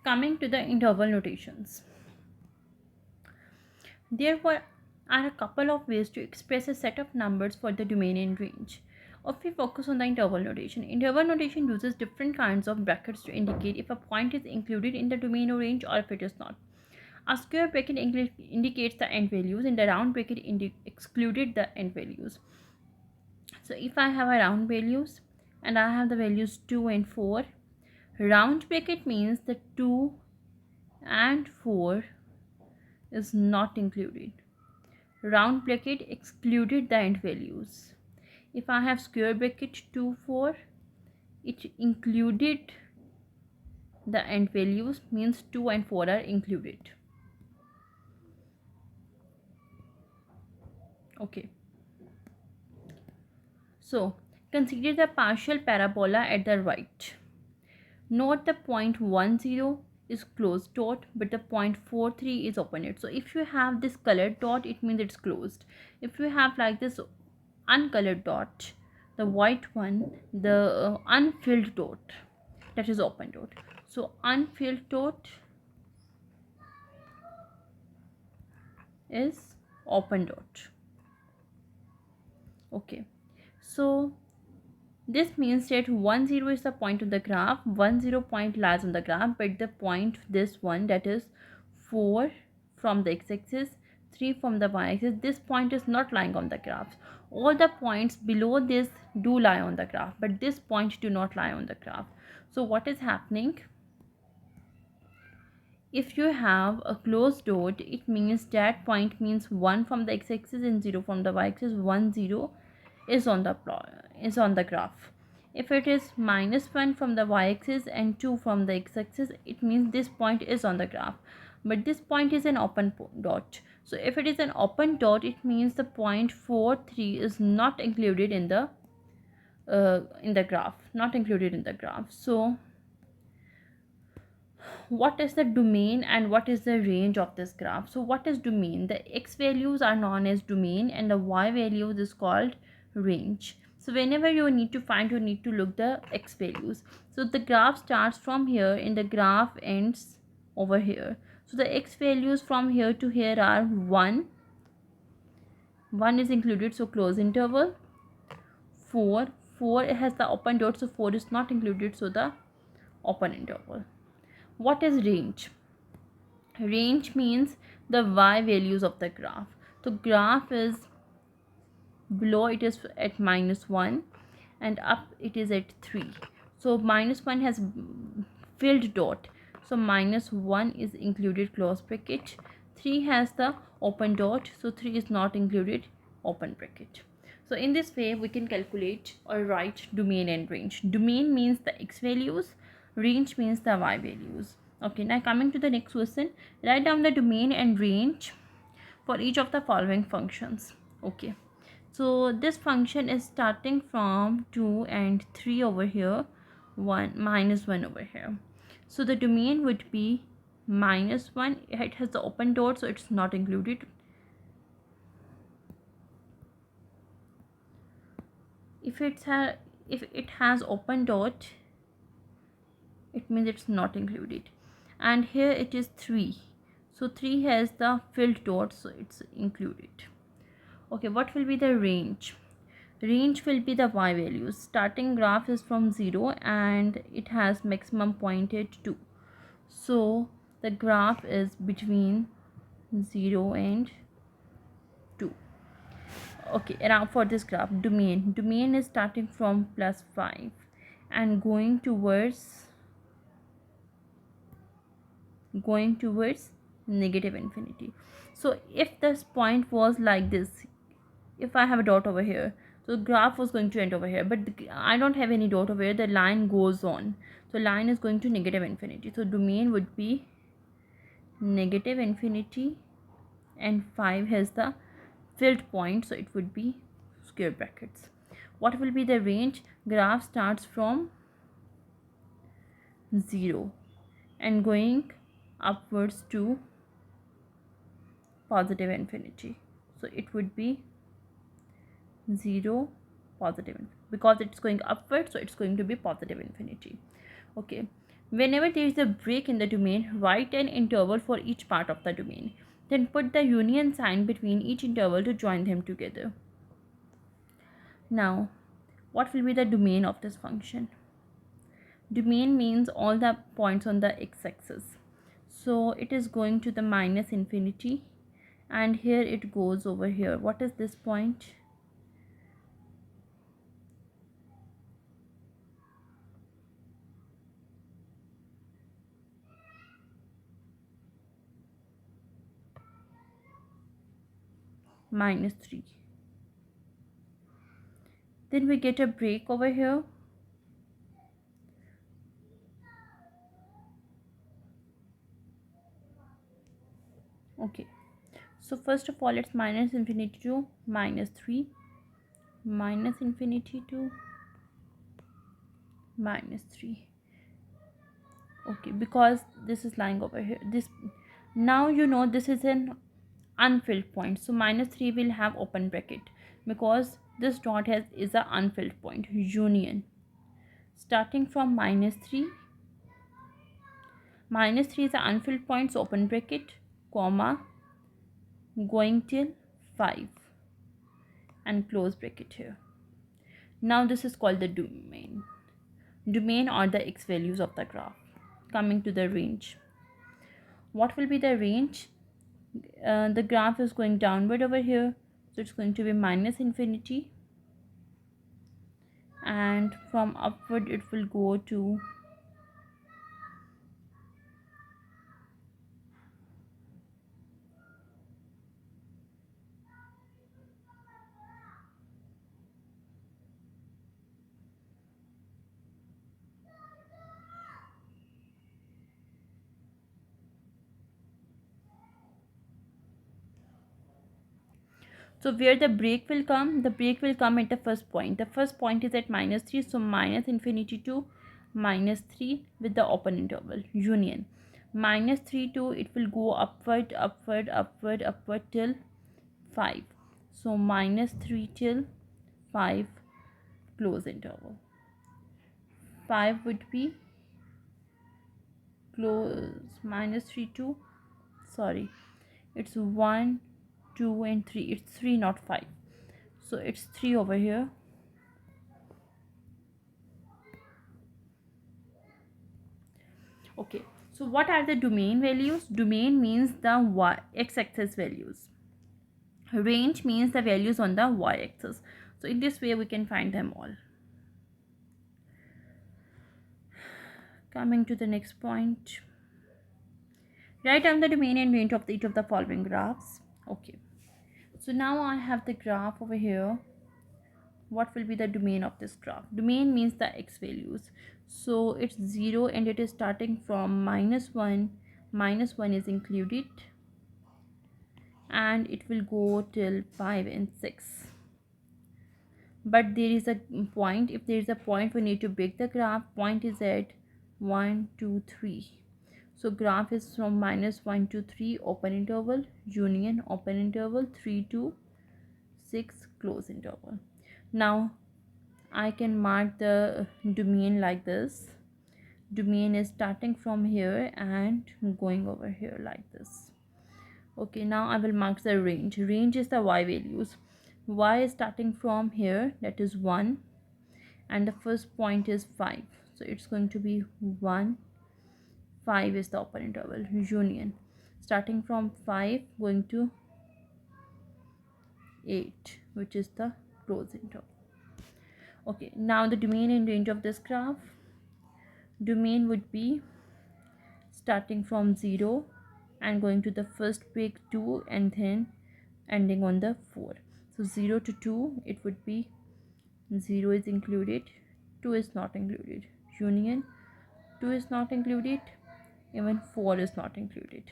Coming to the interval notations, there are a couple of ways to express a set of numbers for the domain and range. If we focus on the interval notation uses different kinds of brackets to indicate if a point is included in the domain or range or if it is not. A square bracket indicates the end values and the round bracket excluded the end values. So if I have a round values and I have the values 2 and 4, round bracket means the 2 and 4 is not included. Round bracket excluded the end values. If I have square bracket 2, 4, it included the end values, means 2 and 4 are included. Okay. So consider the partial parabola at the right. Note the point 10 is closed dot, but the point 43 is open it. So if you have this colored dot, it means it's closed. If you have like this uncolored dot, the white one, the unfilled dot, that is open dot. So unfilled dot is open dot. Okay, so this means that 10 is the point of the graph, 10 point lies on the graph, but the point, this one, that is 4 from the x-axis, 3 from the y-axis, this point is not lying on the graph. All the points below this do lie on the graph, but this point do not lie on the graph. So what is happening? If you have a closed dot, it means that point means 1 from the x-axis and 0 from the y-axis. 1 0 is on the graph. If it is -1 from the y-axis and 2 from the x-axis, it means this point is on the graph, but this point is an open dot. So if it is an open dot, it means the point 4 3 is not included in the graph. So what is the domain and what is the range of this graph? So what is domain? The x values are known as domain and the y values is called range. So whenever you need to look the x values. So the graph starts from here and the graph ends over here. So the x values from here to here are 1 is included, so close interval. 4 has the open dot, so 4 is not included, so the open interval. What is range? Range means the y values of the graph. So graph is below, it is at -1 and up it is at 3. So -1 has filled dot, so -1 is included, close bracket. 3 has the open dot, so 3 is not included, open bracket. So in this way we can calculate or write domain and range. Domain means the x values, range means the y values. Okay, now coming to the next question, write down the domain and range for each of the following functions. Okay, so this function is starting from 2 and 3 over here, 1 -1 over here. So the domain would be -1. It has the open dot, so it's not included. If it has open dot, it means it's not included. And here it is 3, so 3 has the filled dot, so it's included. Okay, what will be the range? Range will be the y values. Starting graph is from 0 and it has maximum point at 2, so the graph is between 0 and 2. Okay, around for this graph, domain is starting from +5 and going towards -infinity. So if this point was like this, if I have a dot over here, so graph was going to end over here, but I don't have any dot over here, the line goes on, so line is going to -infinity. So domain would be -infinity and 5 has the filled point, so it would be square brackets. What will be the range? Graph starts from 0 and going upwards to +infinity, so it would be 0 +, because it's going upward, so it's going to be +infinity. Okay, Whenever there is a break in the domain, write an interval for each part of the domain. Then put the union sign between each interval to join them together. Now, what will be the domain of this function? Domain means all the points on the x-axis. So it is going to the minus infinity, and here it goes over here. What is this point? -3. Then we get a break over here. Okay, so first of all, it's minus infinity to -3, minus infinity to -3. Okay, because this is lying over here. This, now you know this is an unfilled point, so -3 will have open bracket because this dot is a unfilled point. Union, starting from -3, -3 is an unfilled point, so open bracket, comma, going till 5 and close bracket here. Now this is called the domain or the x values of the graph. Coming to the range, what will be the range? The graph is going downward over here, so it's going to be minus infinity, and from upward it will go to so where the break will come? The break will come at the first point. The first point is at -3, so minus infinity to -3 with the open interval. Union, -3 to, it will go upward, upward, upward, upward till 5. So -3 till 5, close interval. 5 would be close, -3 to, sorry, it's 1, 2 and 3. It's 3, not 5, so it's 3 over here. Okay, so what are the domain values? Domain means the x-axis values. Range means the values on the y-axis. So in this way we can find them all. Coming to the next point, write down the domain and range of each of the following graphs. Okay, so now I have the graph over here. What will be the domain of this graph? Domain means the x values. So it's 0 and it is starting from -1. -1 is included, and it will go till 5 and 6. But there is a point. If there is a point, we need to break the graph. Point is at 1, 2, 3. So graph is from -1 to 3, open interval, union, open interval, 3 to 6, close interval. Now I can mark the domain like this. Domain is starting from here and going over here like this. Okay, now I will mark the range. Range is the y values. Y is starting from here, that is 1, and the first point is 5. So it's going to be 1, 5 is the open interval. Union, starting from 5 going to 8, which is the close interval. Okay, now the domain and range of this graph. Domain would be starting from 0 and going to the first break 2 and then ending on the 4. So 0 to 2, it would be 0 is included, 2 is not included. Union, 2 is not included, even 4 is not included.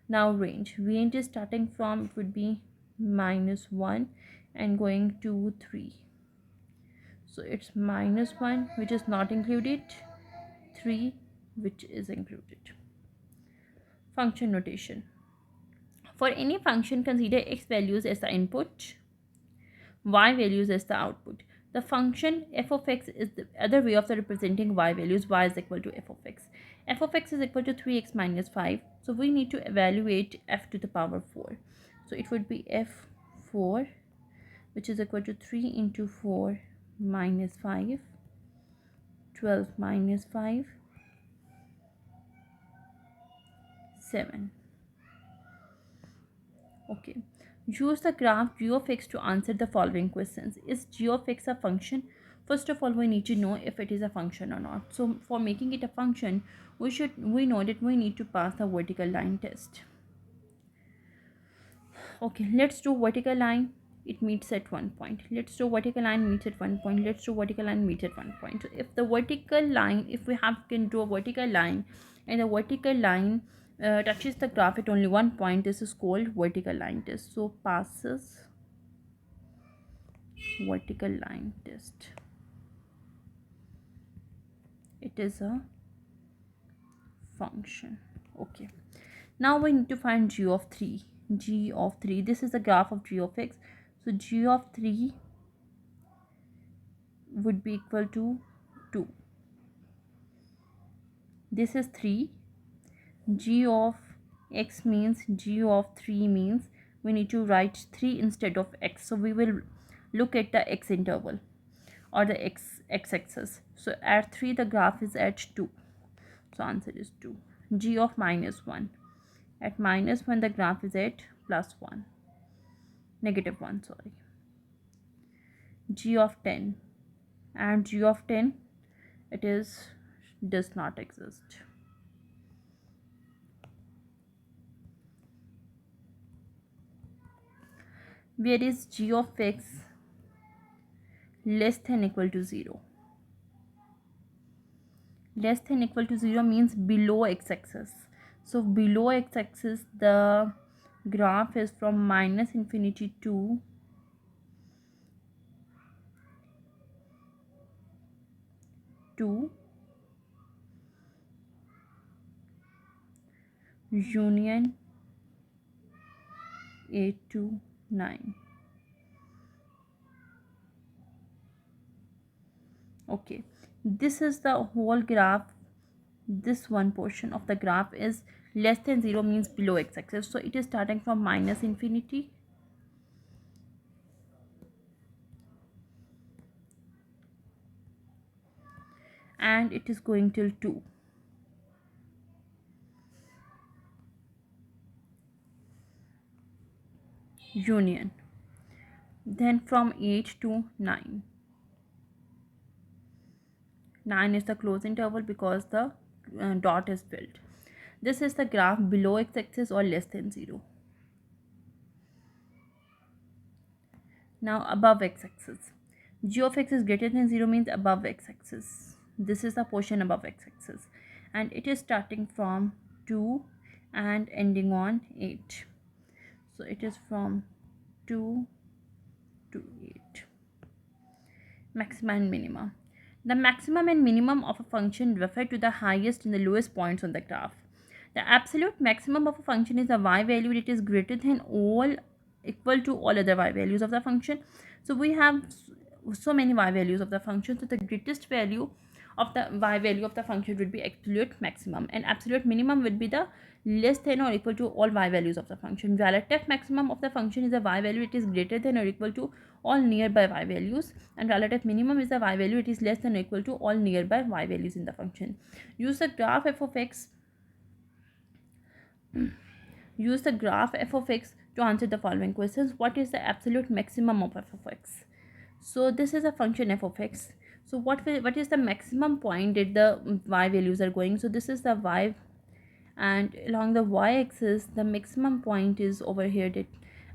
Now range is starting from, it would be -1 and going to 3. So it's -1 which is not included, 3 which is included. Function notation. For any function, consider x values as the input, y values as the output. The function f of x is the other way of the representing y values. Y is equal to f of x. F of x is equal to 3x minus 5. So we need to evaluate f to the power 4. So it would be f4, which is equal to 3 into 4 minus 5, 12 minus 5, 7. Okay. Use the graph g of x to answer the following questions. Is g of x a function? First of all, we need to know if it is a function or not. So for making it a function, we know that we need to pass the vertical line test. Okay, let's do vertical line. It meets at one point. Let's do vertical line meets at one point. Let's do vertical line meets at one point. So if the vertical line, if we can do a vertical line and the vertical line touches the graph at only one point, this is called vertical line test. So passes vertical line test. It is a function. Okay, now we need to find g of 3. G of 3, this is the graph of g of x. So g of 3 would be equal to 2. This is 3. G of x means g of 3 means we need to write 3 instead of x. So we will look at the x interval or the x-axis. So at 3 the graph is at 2. So answer is 2. G of minus 1. At minus 1 the graph is at plus 1. Negative 1, sorry. G of 10. And g of 10, it does not exist. Where is g of x less than equal to 0? Less than equal to 0 means below x-axis. So below x-axis the graph is from minus infinity to union 8 to 9. Okay, this is the whole graph. This one portion of the graph is less than 0 means below x-axis. So it is starting from minus infinity and it is going till 2. Union. Then from 8 to 9. 9 is the close interval because the dot is filled. This is the graph below x-axis or less than 0. Now above x-axis. G of x is greater than 0 means above x-axis. This is the portion above x-axis. And it is starting from 2 and ending on 8. So it is from 2 to 8. Maxima and minima. The maximum and minimum of a function refer to the highest and the lowest points on the graph. The absolute maximum of a function is a y value that is greater than all equal to all other y values of the function. So we have so many y values of the function. So the greatest value of the y value of the function would be absolute maximum, and absolute minimum would be the less than or equal to all y values of the function. Relative maximum of the function is a y value it is greater than or equal to all nearby y values, and relative minimum is a y value it is less than or equal to all nearby y values in the function. Use the graph f of x to answer the following questions. What is the absolute maximum of f of x? So this is a function f of x. So what is the maximum point that the y values are going? So this is the y, and along the y-axis the maximum point is over here,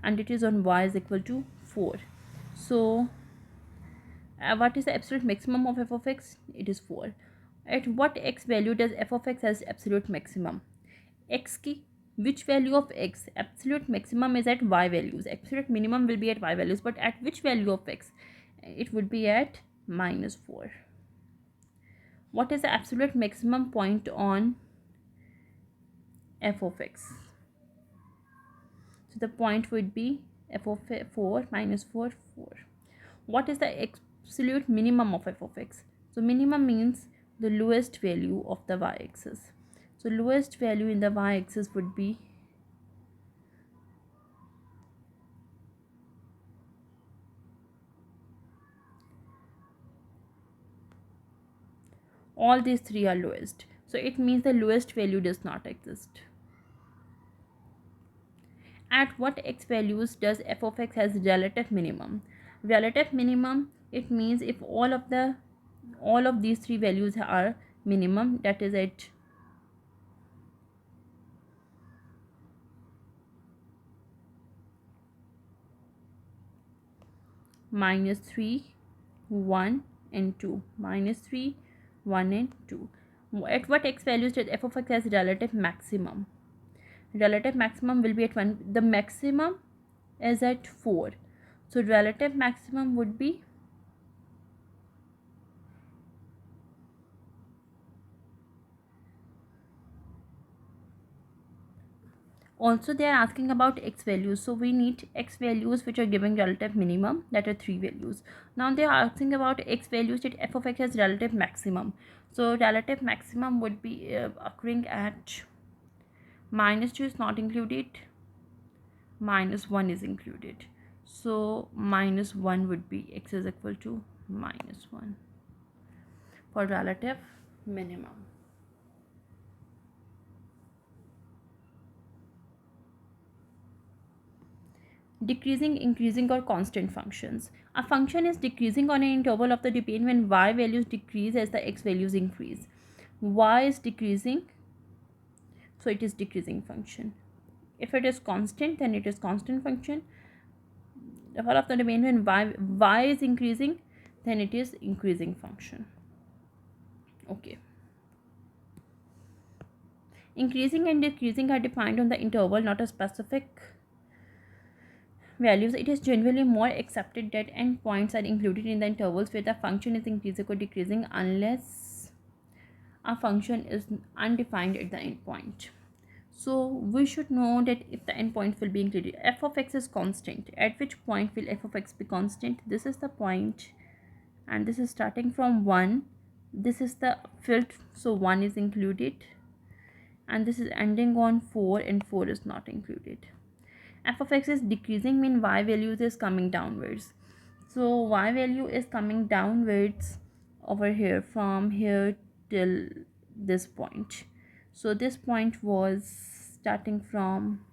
and it is on y is equal to 4. So what is the absolute maximum of f of x? It is 4. At what x value does f of x has absolute maximum? X key, which value of x? Absolute maximum is at y values, absolute minimum will be at y values, but at which value of x? It would be at minus 4. What is the absolute maximum point on f of x? So the point would be f of 4 minus 4, 4. What is the absolute minimum of f of x. So minimum means the lowest value of the y-axis. So lowest value in the y-axis would be all these three are lowest. So it means the lowest value does not exist. At what x values does f of x has relative minimum? Relative minimum, it means if all of these three values are minimum, that is at -3, 1 and 2, -3, 1 and 2. At what x values does f of x has relative maximum? Relative maximum will be at 1. The maximum is at 4. So relative maximum would be, also they are asking about x values, so we need x values which are giving relative minimum, that are 3 values. Now they are asking about x values that f of x has relative maximum. So relative maximum would be occurring at -2 is not included, -1 is included. So -1 would be x is equal to -1 for relative minimum. Decreasing, increasing or constant functions. A function is decreasing on an interval of the domain when y values decrease as the x values increase. Y is decreasing, so it is decreasing function. If it is constant, then it is constant function. The whole of the domain when y is increasing, then it is increasing function. Okay. Increasing and decreasing are defined on the interval, not a specific values. It is generally more accepted that endpoints are included in the intervals where the function is increasing or decreasing unless a function is undefined at the endpoint. So we should know that if the endpoint will be included, f of x is constant. At which point will f of x be constant? This is the point, and this is starting from 1. This is the field, so 1 is included, and this is ending on 4, and 4 is not included. F of x is decreasing mean y values is coming downwards. So y value is coming downwards over here, from here till this point. So this point was starting from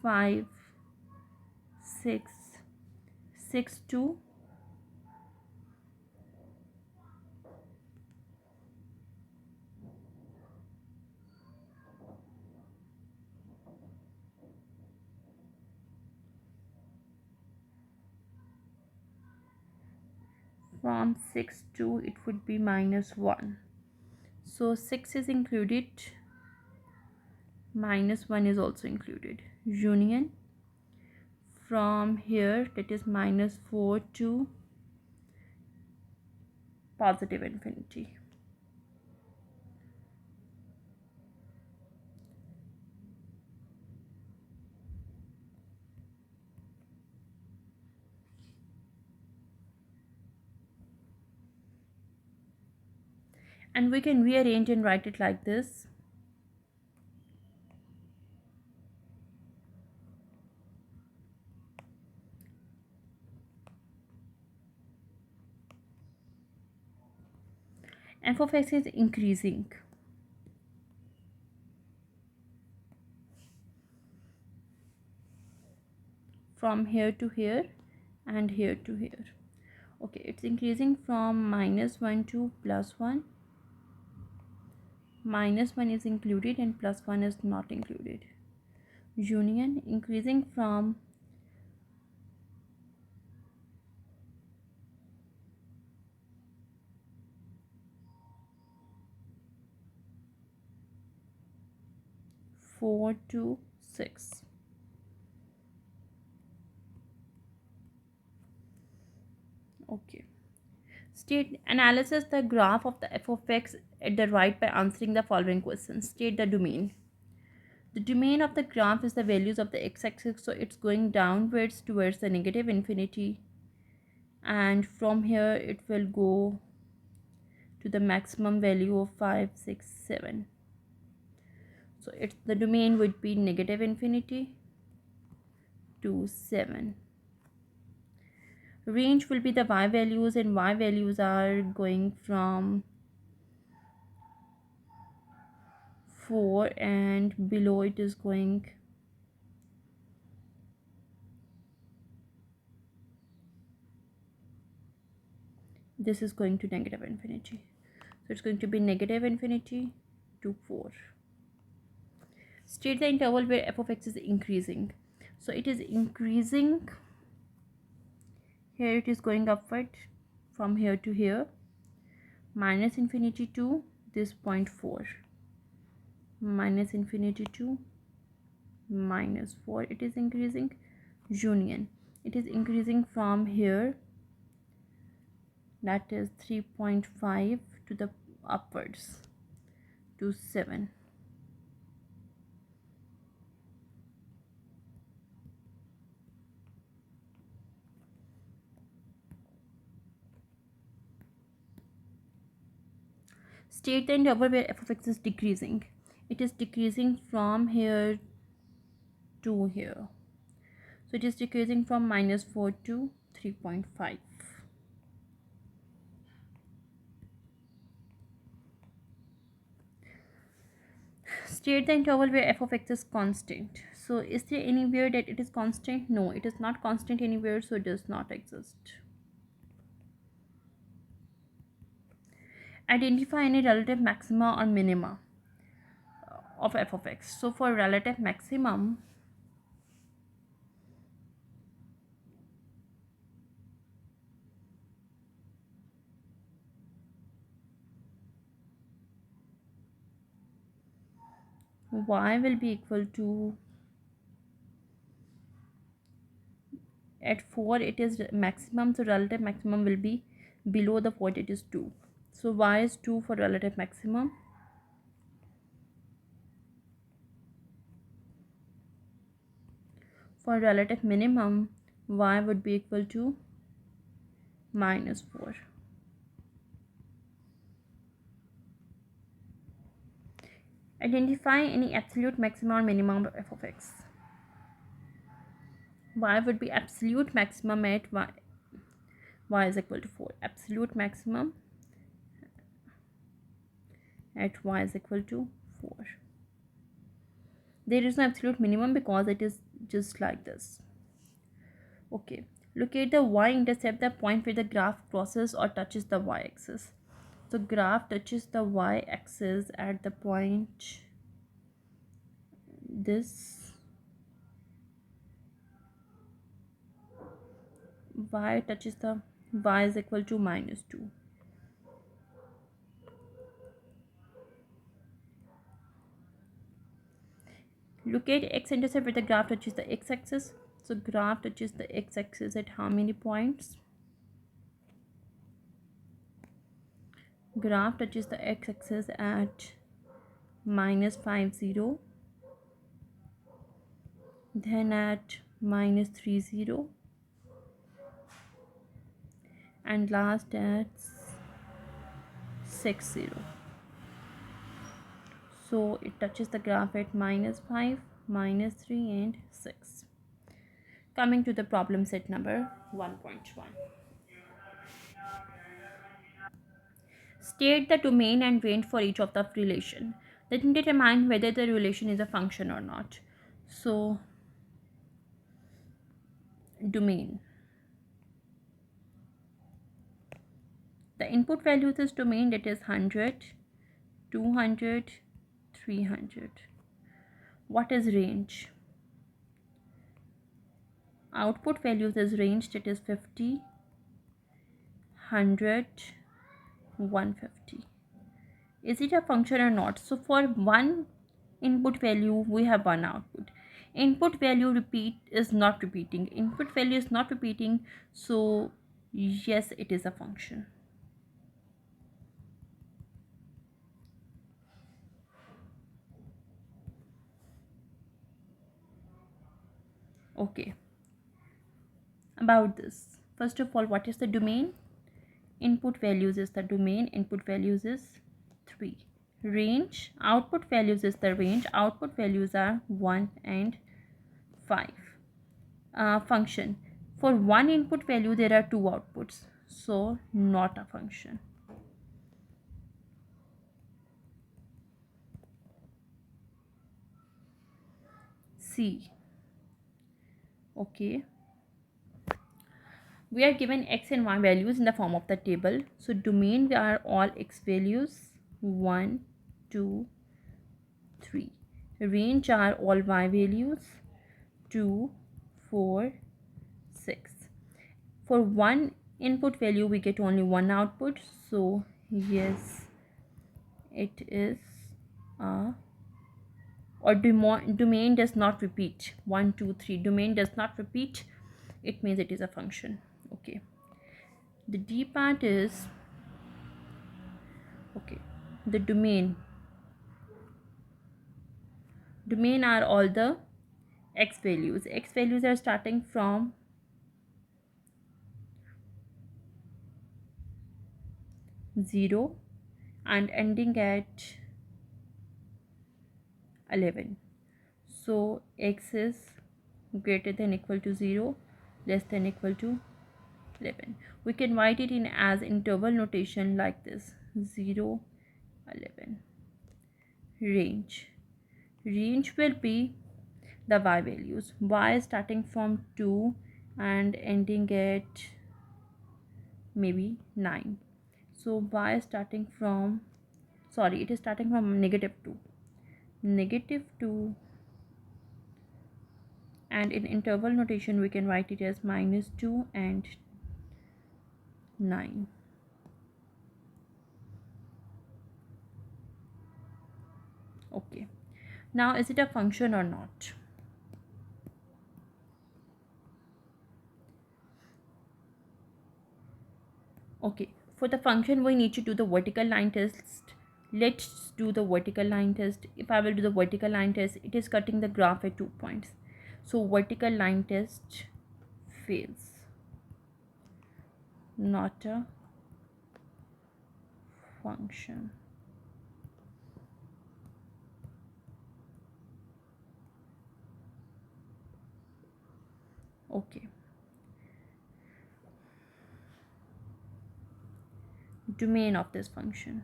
5, 6, 6 to from 6 to it would be -1. So 6 is included, -1 is also included. Union from here, that is -4 to positive infinity. And we can rearrange and write it like this. F of x is increasing from here to here and here to here. Okay, it's increasing from -1 to +1. -1 is included and +1 is not included. Union increasing from 4 to 6. Okay. State analysis the graph of the f of x at the right by answering the following questions. State the domain. The domain of the graph is the values of the x-axis, so it's going downwards towards the negative infinity, and from here it will go to the maximum value of 5, 6, 7. So it's the domain would be negative infinity to 7. Range will be the y values, and y values are going from 4, and below it is going this is going to negative infinity, so it's going to be negative infinity to 4. State the interval where f of x is increasing. So it is increasing, here it is going upward from here to here, minus infinity to this point 4, minus infinity to minus 4. It is increasing, union, it is increasing from here, that is 3.5 to the upwards to 7. State the interval where f of x is decreasing. It is decreasing from here to here, so it is decreasing from minus 4 to 3.5. State the interval where f of x is constant. So is there anywhere that it is constant? No, it is not constant anywhere, so it does not exist. Identify any relative maxima or minima of f of x. So for relative maximum, y will be equal to, at 4 it is maximum, so relative maximum will be below the 4, it is 2. So y is 2 for relative maximum. For relative minimum, y would be equal to minus 4. Identify any absolute maximum or minimum of f of x. Y would be absolute maximum at y is equal to 4. Absolute maximum at y is equal to 4. There is no absolute minimum because it is just like this. Okay, locate the y-intercept, the point where the graph crosses or touches the y-axis. So graph touches the y-axis at the point this, y touches the y is equal to minus 2. Locate x-intercept where the graph touches the x-axis. So graph touches the x-axis at how many points? Graph touches the x-axis at minus 5, 0, then at minus 3, 0, and last at 6, 0. So it touches the graph at minus 5, minus 3, and 6. Coming to the problem set number 1.1. State the domain and range for each of the relation. Then determine whether the relation is a function or not. So domain. The input values is domain, that is 100, 200, 300. What is range? Output values is range, that is 50, 100, 150. Is it a function or not? So for one input value we have one output. Input value is not repeating. Input value is not repeating, so yes, it is a function. Okay, about this, first of all, what is the domain? Input values is the domain. Input values is 3. Range, output values is the range. Output values are 1 and 5. Function, for one input value there are 2 outputs, so not a function. C. Okay, we are given x and y values in the form of the table. So domain are all x values 1, 2, 3. Range are all y values 2, 4, 6. For one input value we get only one output, so yes, it is or domain does not repeat 1, 2, 3. Domain does not repeat, it means it is a function. Okay, the D part is, okay, the domain are all the x values. X values are starting from 0 and ending at 11. So x is greater than equal to 0, less than equal to 11. We can write it in as interval notation like this: 0, 11. Range will be the y values. Y starting from 2 and ending at maybe 9. So y starting from, sorry, it is starting from -2. -2, and in interval notation we can write it as -2 and 9. Okay, now is it a function or not? Okay, for the function we need to do the vertical line test. Let's do the vertical line test. If I will do the vertical line test, it is cutting the graph at 2 points, so vertical line test fails. Not a function. Okay, domain of this function,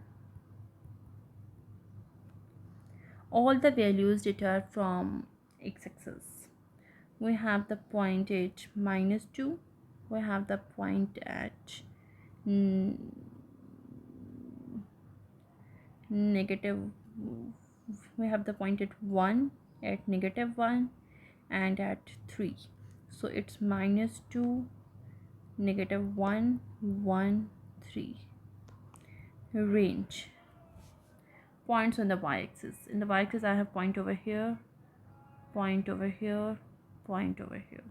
all the values that are from x-axis. We have the point at -2, we have the point at negative, we have the point at 1, at -1, and at 3. So it's -2, -1, 1, 3. Range, points on the y-axis. In the y-axis I have point over here, point over here, point over here.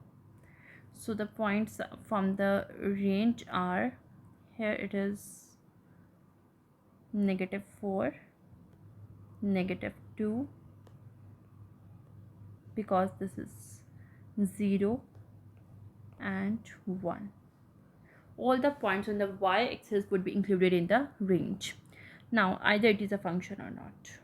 So the points from the range are, here it is -4, -2, because this is 0 and 1. All the points on the y-axis would be included in the range. Now either it is a function or not.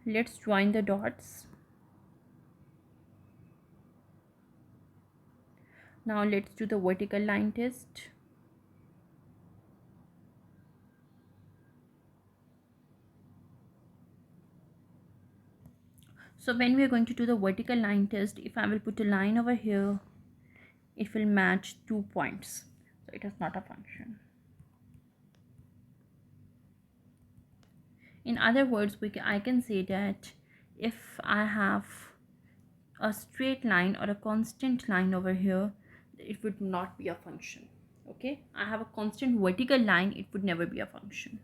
Let's join the dots. Now let's do the vertical line test. So when we are going to do the vertical line test, if I will put a line over here, it will match 2 points. So it is not a function. In other words, I can say that if I have a straight line or a constant line over here, it would not be a function. Okay, I have a constant vertical line, it would never be a function.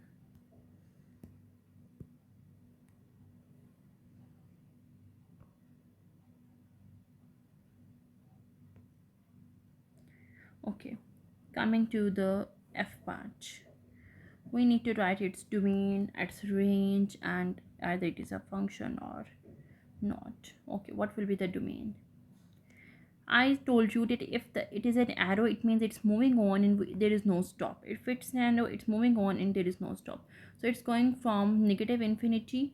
Okay, Coming to the F part, we need to write its domain, its range, and either it is a function or not. Okay, what will be the domain? I told you that if it is an arrow, it means it's moving on and there is no stop. If it's an arrow, it's moving on and there is no stop. So it's going from negative infinity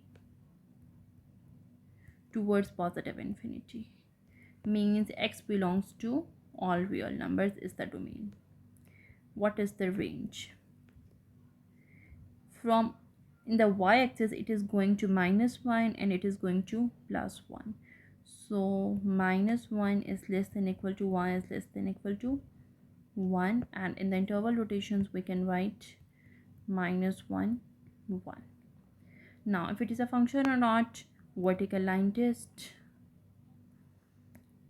towards positive infinity. Means x belongs to all real numbers is the domain. What is the range? From in the y-axis, it is going to -1 and it is going to +1. So -1 is less than equal to y is less than equal to 1, and in the interval rotations we can write -1 1. Now if it is a function or not, vertical line test.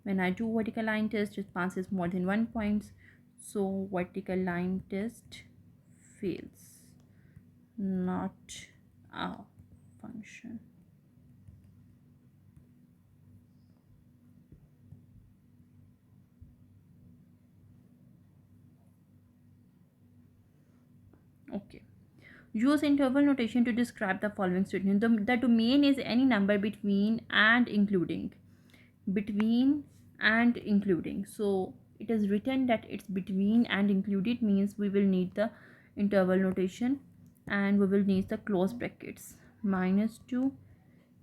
When I do vertical line test, it passes more than 1 points, so vertical line test fails, not a function. Okay. Use interval notation to describe the following statement. The domain is any number between and including. Between and including. So it is written that it's between and included means we will need the interval notation and we will need the close brackets. -2,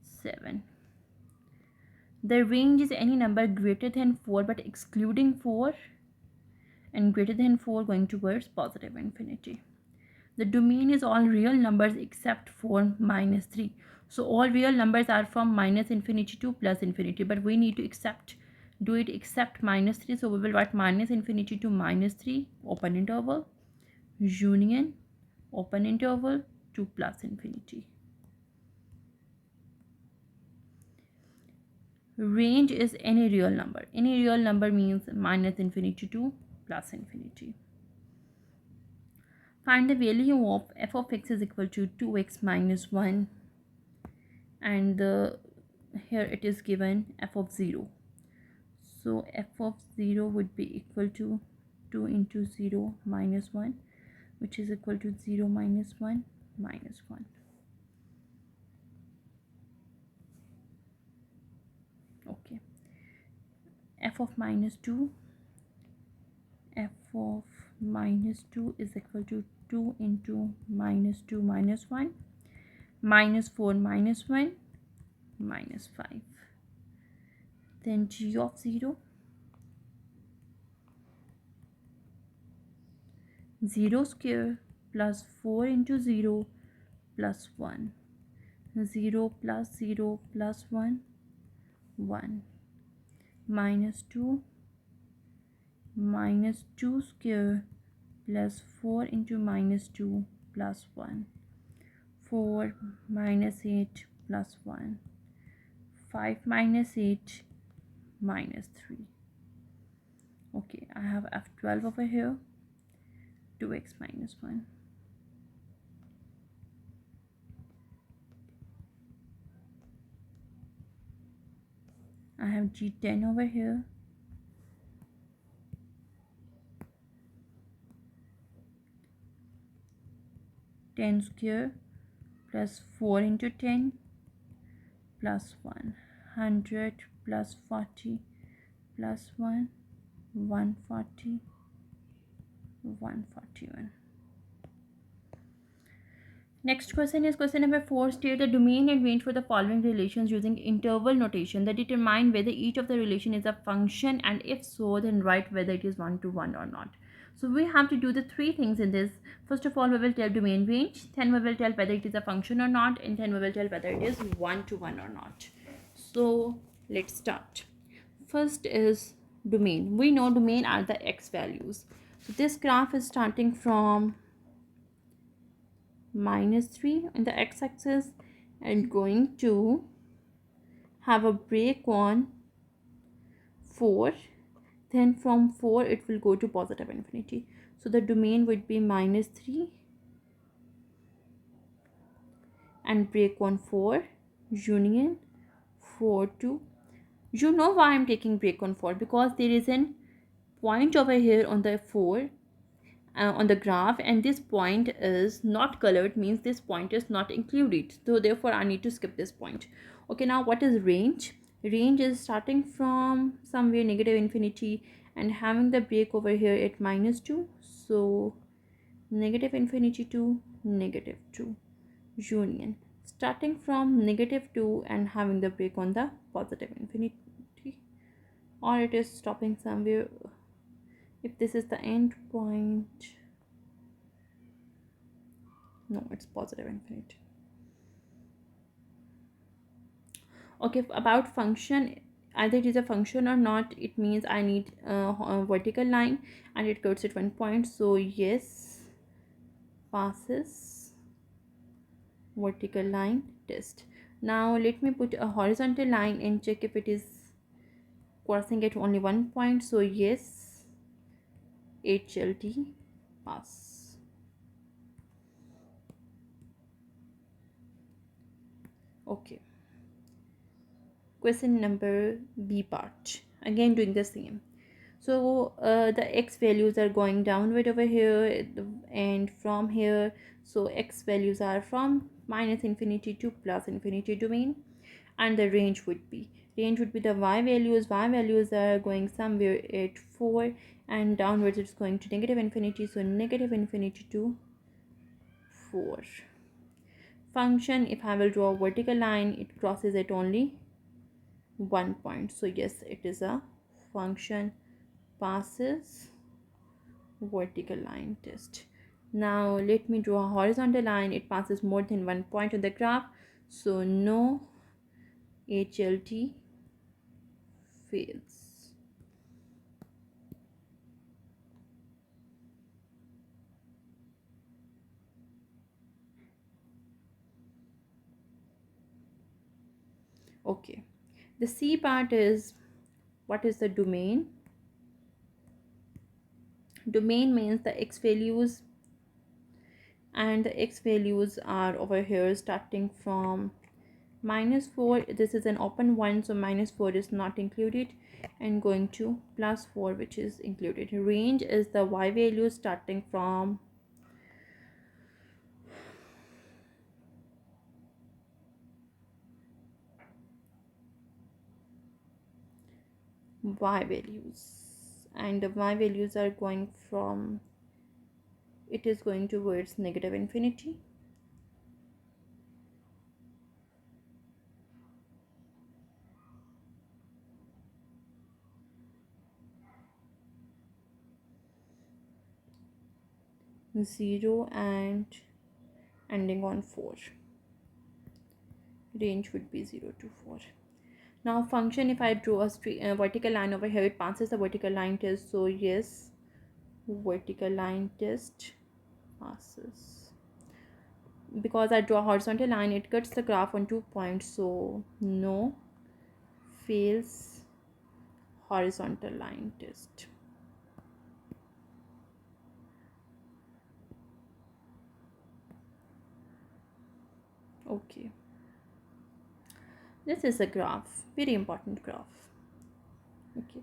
7. The range is any number greater than 4 but excluding 4 and greater than 4 going towards positive infinity. The domain is all real numbers except for -3. So all real numbers are from -infinity to +infinity, but we need to do it except -3. So we will write -infinity to -3, open interval, union, open interval to +infinity. Range is any real number. Any real number means -infinity to +infinity. Find the value of f of x is equal to 2x minus 1, and here it is given f of 0. So f of 0 would be equal to 2 into 0 minus 1, which is equal to 0 minus 1 minus 1. Okay. F of -2. F of -2 is equal to 2 into -2 minus 1, -4 minus 1 minus 5. Then g of 0, 0 square plus 4 into 0 plus 1, 0 plus 0 plus 1, 1, -2 minus 2 square plus 4 into -2 plus 1, 4 minus 8 plus 1, 5 minus 8 minus 3. Okay, I have f12 over here, 2x minus 1. I have g10 over here, 10 square plus 4 into 10 plus 1, 100 plus 40 plus 1, 140, 141. Next question is question number 4. State the domain and range for the following relations using interval notation that determine whether each of the relation is a function, and if so, then write whether it is 1 to 1 or not. So we have to do the 3 things in this. First of all, we will tell domain range, then we will tell whether it is a function or not, and then we will tell whether it is 1 to 1 or not. So let's start. First is domain. We know domain are the x values. So this graph is starting from -3 in the x-axis and going to have a break on 4. Then from 4 it will go to positive infinity. So the domain would be -3 and break on 4, union 4 to. You know why I'm taking break on 4? Because there is an point over here on the 4 on the graph, and this point is not colored, means this point is not included, so therefore I need to skip this point. Okay, now what is range? Range is starting from somewhere negative infinity and having the break over here at -2, so negative infinity to -2 union, starting from -2 and having the break on the positive infinity, or it is stopping somewhere. If this is the end point, no, it's positive infinity. Okay, about function, either it is a function or not, it means I need a vertical line and it goes at one point, so yes, passes vertical line test. Now let me put a horizontal line and check if it is crossing at only one point, so yes, HLT pass. Okay, question number B part, again doing the same. So the x values are going downward over here, and from here, so x values are from -infinity to +infinity domain, and the range would be the y values are going somewhere at 4, and downwards it's going to negative infinity, so negative infinity to 4. Function, if I will draw a vertical line, it crosses at only one point, so yes, it is a function, passes vertical line test. Now let me draw a horizontal line, it passes more than one point on the graph, so no, HLT fails. Okay, the C part is, what is the domain? Domain means the x values, and the x values are over here starting from -4, this is an open one, so -4 is not included, and going to +4, which is included. Range is the y value starting from y values, and the y values are going from, it is going towards negative infinity, zero, and ending on 4. Range would be 0 to 4. Now function, if I draw a straight vertical line over here, it passes the vertical line test, so yes, vertical line test passes. Because I draw a horizontal line, it cuts the graph on 2 points, so no, fails horizontal line test. Okay, this is a graph, very important graph. Okay,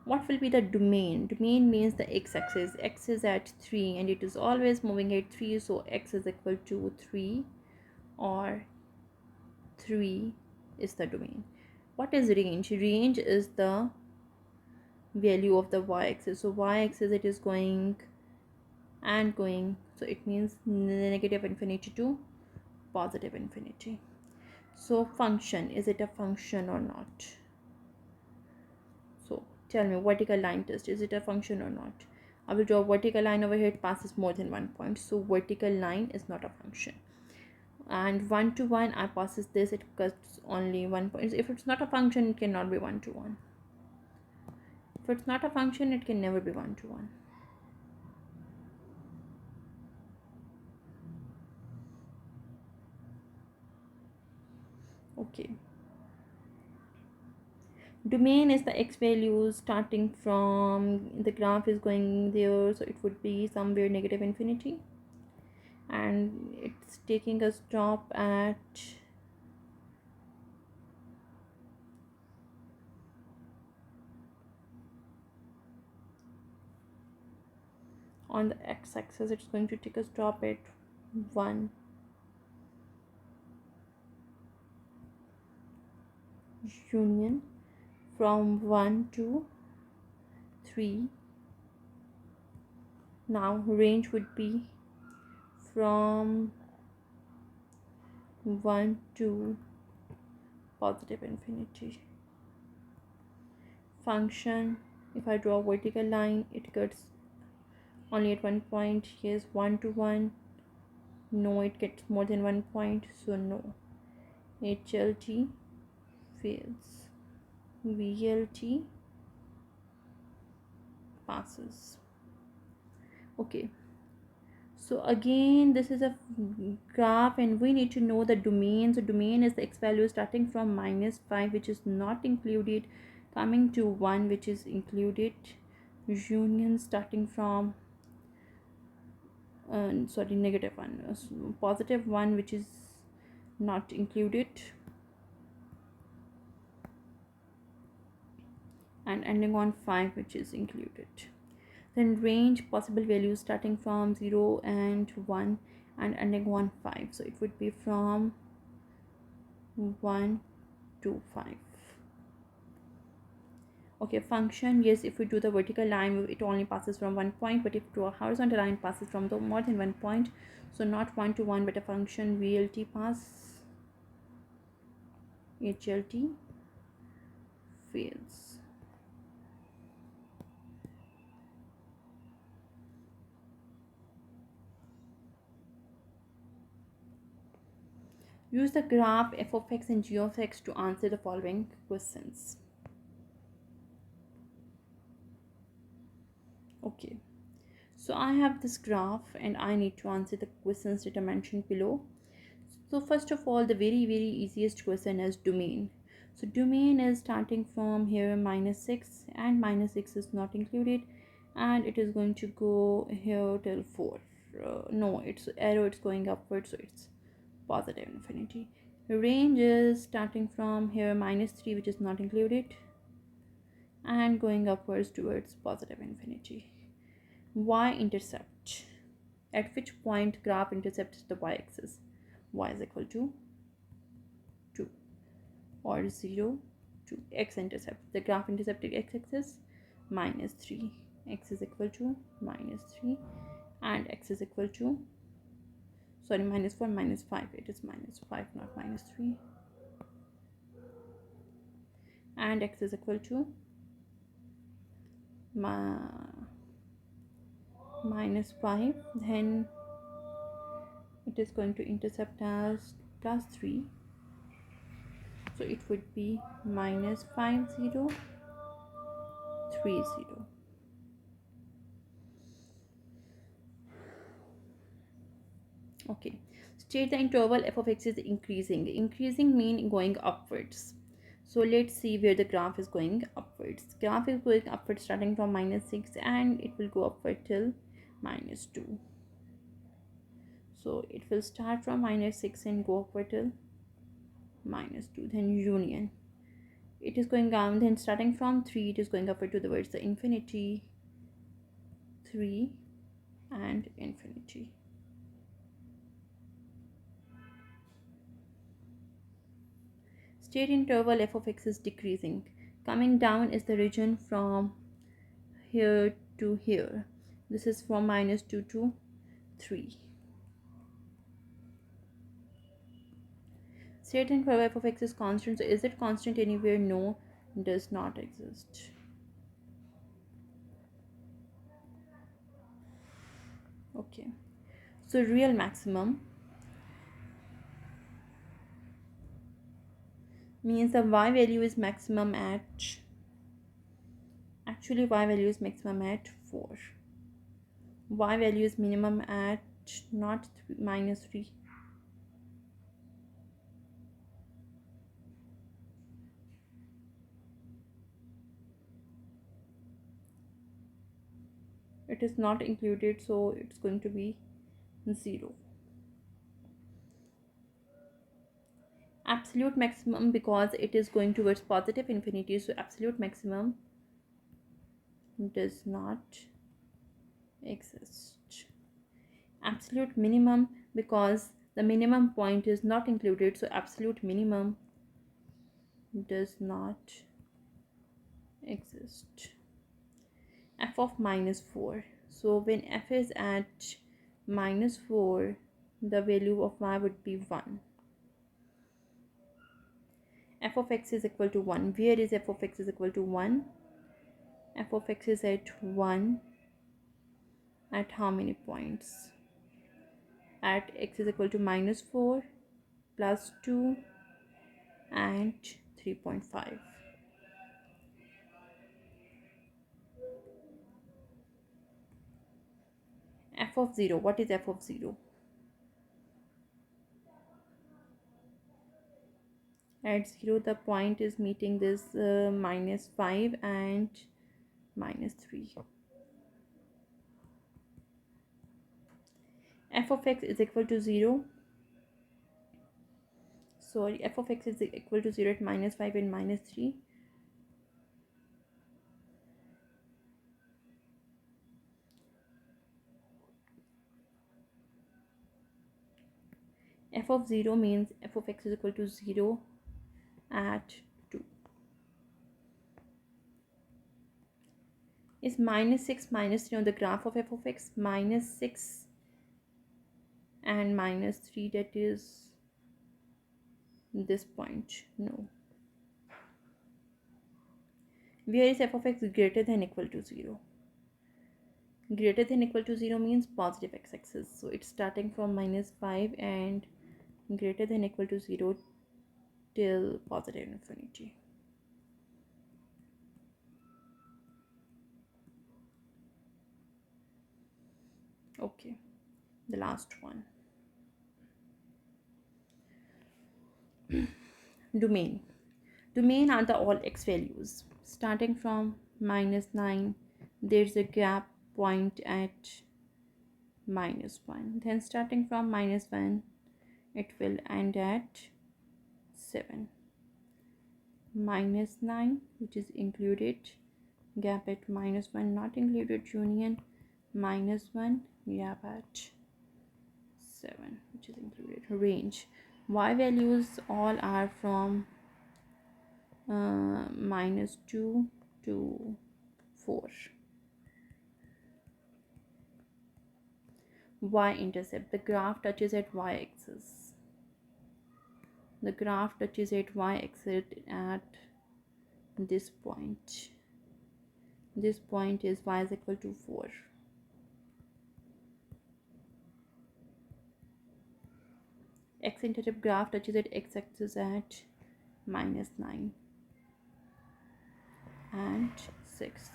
what will be the domain? Domain means the x-axis. X is at 3 and it is always moving at 3, so x is equal to 3, or 3 is the domain. What is range? Range is the value of the y-axis, so y-axis it is going and going, so it means negative infinity to positive infinity. So function, is it a function or not? So tell me, vertical line test, is it a function or not? I will draw a vertical line over here, it passes more than one point, so vertical line is not a function. And 1 to 1, I passes this, it cuts only 1 point. If it's not a function, it cannot be 1 to 1. If it's not a function, it can never be 1 to 1. Okay, domain is the x values starting from, the graph is going there, so it would be somewhere negative infinity, and it's taking a stop at on the x-axis it's going to take a stop at 1, union from 1 to 3. Now range would be from 1 to positive infinity. Function, if I draw a vertical line, it gets only at one point. Here's 1 to 1. No, it gets more than 1 point, so no. HLT fails. VLT passes. Okay, so again this is a graph and we need to know the domain. So domain is the x value starting from -5, which is not included, coming to 1, which is included, union starting from -1, +1, which is not included, and ending on 5, which is included. Then range, possible values starting from 0 and 1 and ending on 5. So it would be from 1 to 5. Okay, function, yes, if we do the vertical line it only passes from 1 point, but if we do a horizontal line passes from more than 1 point. So not 1 to 1, but a function VLT pass, HLT fails. Use the graph f of x and g of x to answer the following questions. Okay, so I have this graph and I need to answer the questions that are mentioned below. So first of all, the very easiest question is domain. So domain is starting from here -6, and -6 is not included, and it is going to go here till 4. No, it's arrow, it's going upwards, so it's positive infinity. Range is starting from here -3, which is not included, and going upwards towards positive infinity. Y-intercept, at which point graph intercepts the y-axis. Y is equal to 2 or 0 to x-intercept. The graph intercepted x-axis -3. X is equal to -3 and x is equal to, sorry, -4, -5. It is -5, not -3. And x is equal to -5. Then it is going to intercept as +3. So it would be -50, 30. Okay, state the interval f of x is increasing. Increasing mean going upwards. So let's see where the graph is going upwards. Graph is going upwards starting from -6 and it will go upward till -2. So it will start from -6 and go upward till -2. Then union, it is going down. Then starting from 3 it is going upward towards the infinity, 3 and infinity. State interval f of x is decreasing. Coming down is the region from here to here. This is from -2 to 3. State interval f of x is constant. So is it constant anywhere? No, does not exist. Okay, so real maximum means the y value is maximum at, actually y value is maximum at 4. Y value is minimum at not -3. It is not included, so it's going to be 0. Absolute maximum, because it is going towards positive infinity, so absolute maximum does not exist. Absolute minimum, because the minimum point is not included, so absolute minimum does not exist. F of minus 4. So when f is at minus 4, the value of y would be 1. F of x is equal to 1. Where is f of x is equal to 1? F of x is at 1 at how many points? At x is equal to minus 4 plus 2 and 3.5. F of 0. What is f of 0? At 0, the point is meeting this minus 5 and minus 3. F of x is equal to 0. Sorry, f of x is equal to 0 at minus 5 and minus 3. F of 0 means f of x is equal to 0 at 2. Is minus 6 minus 3 on the graph of f of x? Minus 6 and minus 3, that is this point. No. Where is f of x greater than equal to 0? Greater than equal to 0 means positive x-axis. So it's starting from minus 5 and greater than equal to 0 till positive infinity. Okay, the last one. Domain. Domain are the all x values. Starting from minus 9, there's a gap point at minus 1. Then starting from minus 1, it will end at 7. Minus 9, which is included, gap at minus 1 not included, union minus 1, gap at 7, which is included. Range. Y values all are from minus 2 to 4. Y-intercept. The graph touches at y-axis. The graph touches at y-axis at this point. This point is y is equal to 4. X-intercept graph touches at x-axis at minus 9 and 6.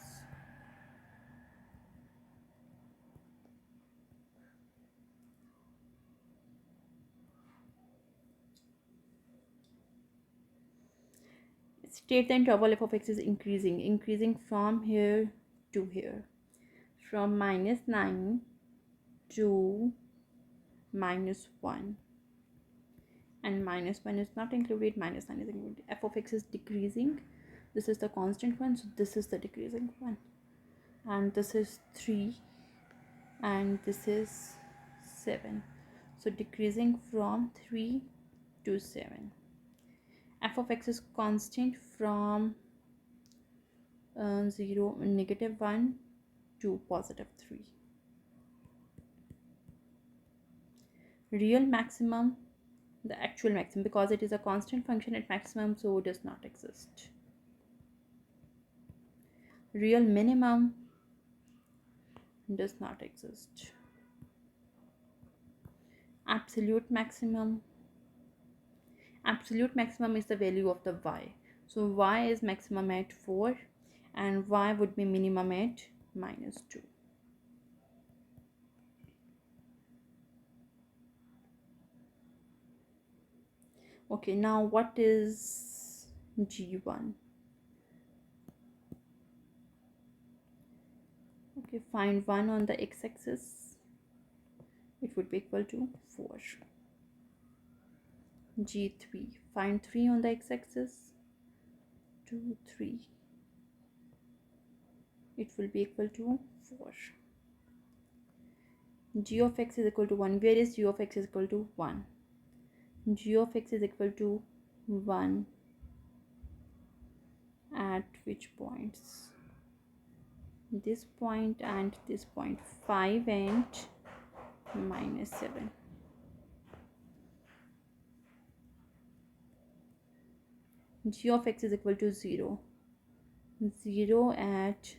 State the interval f of x is increasing from here to here, from minus 9 to minus 1, and minus 1 is not included, minus 9 is included. F of x is decreasing. This is the constant one, so this is the decreasing one, and this is 3 and this is 7, so decreasing from 3 to 7. F of x is constant from 0 negative 1 to positive 3. Real maximum, the actual maximum, because it is a constant function at maximum, so it does not exist. Real minimum does not exist. Absolute maximum. Absolute maximum is the value of the y. So y is maximum at 4 and y would be minimum at minus 2. Okay, now what is G1? Okay, find 1 on the x-axis. It would be equal to 4. G3, find 3 on the x-axis. 2, 3. It will be equal to 4. g of x is equal to 1. Where is g of x is equal to 1? G of x is equal to 1 at which points? This point and this point, 5 and -7. G of x is equal to 0. 0 at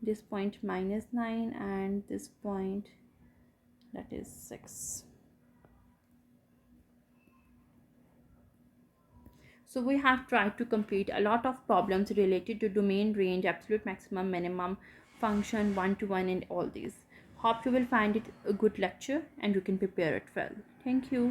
this point -9 and this point, that is 6. So we have tried to complete a lot of problems related to domain, range, absolute maximum, minimum, function, one-to-one, and all these. Hope you will find it a good lecture and you can prepare it well. Thank you.